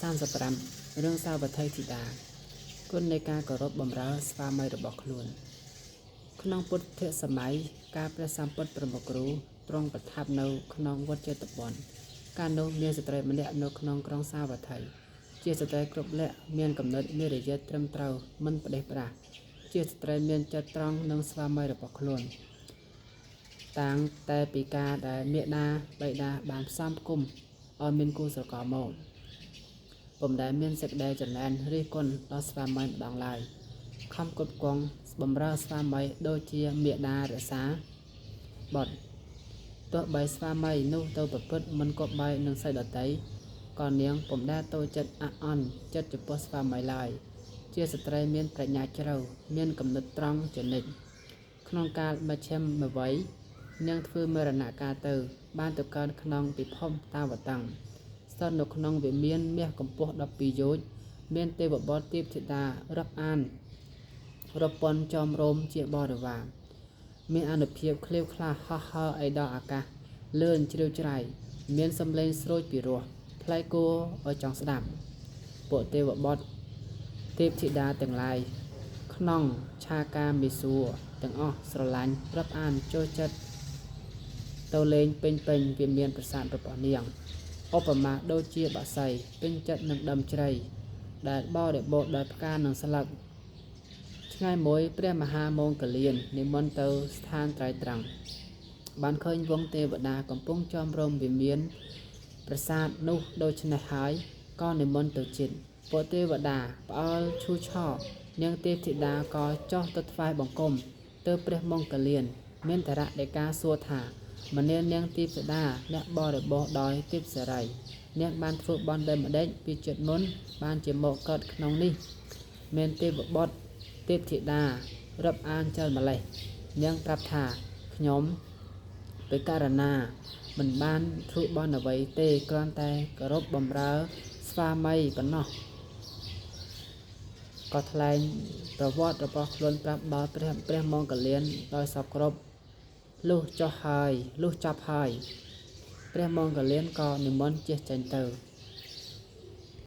35រឿងសាវត្ថីធីតាគុណនៃការគោរពបម្រើស្វាមីរបស់ខ្លួនក្នុងពុទ្ធសម័យការព្រះសម្ពុទ្ធព្រហ្មគ្រូទ្រង់ប្រថាប់នៅក្នុងវត្តចេតពុនកាលនោះមានស្ត្រីម្នាក់នៅក្នុងក្រុងសាវត្ថីជាស្ត្រីគ្រប់លក្ខមានគំនិតមារយាទត្រឹមត្រូវមិនផ្ដេសផ្ដាសជាស្ត្រីមានចិត្តត្រង់នឹងស្វាមីរបស់ខ្លួនតាំងតែពីការដែលមាតាបិតាបានផ្សំផ្គុំឲ្យមានគូស្រករមកពុំដែលមានសេចក្តីចំណែនរិះគន់ដល់ស្វាមីម្ដងឡើយខំគ្រប់គង់បម្រើស្វាមីដូចជាមាតារក្សាបុត្រទោះបីស្វាមីនោះទៅប្រព្រឹត្តមិនគប្បីនឹងស្រីដតីក៏នាងពុំដែលតូចចិត្តអាក់អន់ចិត្តចំពោះស្វាមីឡើយជាស្ត្រីមានប្រាជ្ញាជ្រៅមានគំនិតត្រង់ជានិច្ចក្នុងកាលមជ្ឈិមវ័យនាងធ្វើមរណកាលទៅបានទៅកើតក្នុងពិភពតាវតੰស្ថិតនៅក្នុងវិមានមាសកម្ពស់12យោជន៍មានទេវបុត្រទេពធីតារាប់អានរាប់ពាន់ចោមរោមជាបរិវារមានអានុភាពក្លៀវក្លាហោះហើរឯដល់អាកាសលឿនជ្រាវជ្រៅមានសំឡេងស្រូចពីរោះថ្លៃគួរឲ្យចង់ស្ដាប់ពួកទេវបុត្រទេពធីតាទាំងឡាយក្នុងឆាការមេសួរទាំងអស់ស្រឡាញ់រាប់អានចូលចិត្តទៅលេងពេញវាមានប្រាសាទរបស់នាងឧបមាដូចជាបក្សីពេញចិត្តនឹងដើមជ្រៃដែលបរិបូរដោយផ្កានិងស្លឹកថ្ងៃមួយព្រះមហាមង្គលាននិមន្តទៅស្ថានត្រៃត្រង់បានឃើញវង្សទេវតាកំពុងចោមរោមវិមានប្រាសាទនោះដូច្នេះហើយក៏និមន្តទៅជិតពួកទេវតាផ្អើលឈូឆរនាងទេពធីតាក៏ចុះទៅថ្វាយបង្គំទៅព្រះមង្គលានមានតរៈដីកាសួរថាមនានាងទេពធីតាអ្នកបរិបោរដោយទេពសេរីនាងបានធ្វើបន់ដោយម្ដេចពីចិត្តមុនបានជាមកកើតក្នុងនេះមានទេវបុត្រទេពធីតារាប់អានចោលម្លេះនាងប្រាប់ថាខ្ញុំដោយករណាមិនបានធ្វើបន់អ្វីទេគ្រាន់តែគោរពបម្រើស្វាមីប៉ុណ្ណោះក៏ថ្លែងប្រវត្តិរបស់ខ្លួនប្រាប់ដល់ព្រះមង្គលានដោយសពគ្រប់លុះចប់ហើយព្រះមង្គលានក៏និមន្តជិះចេញទៅ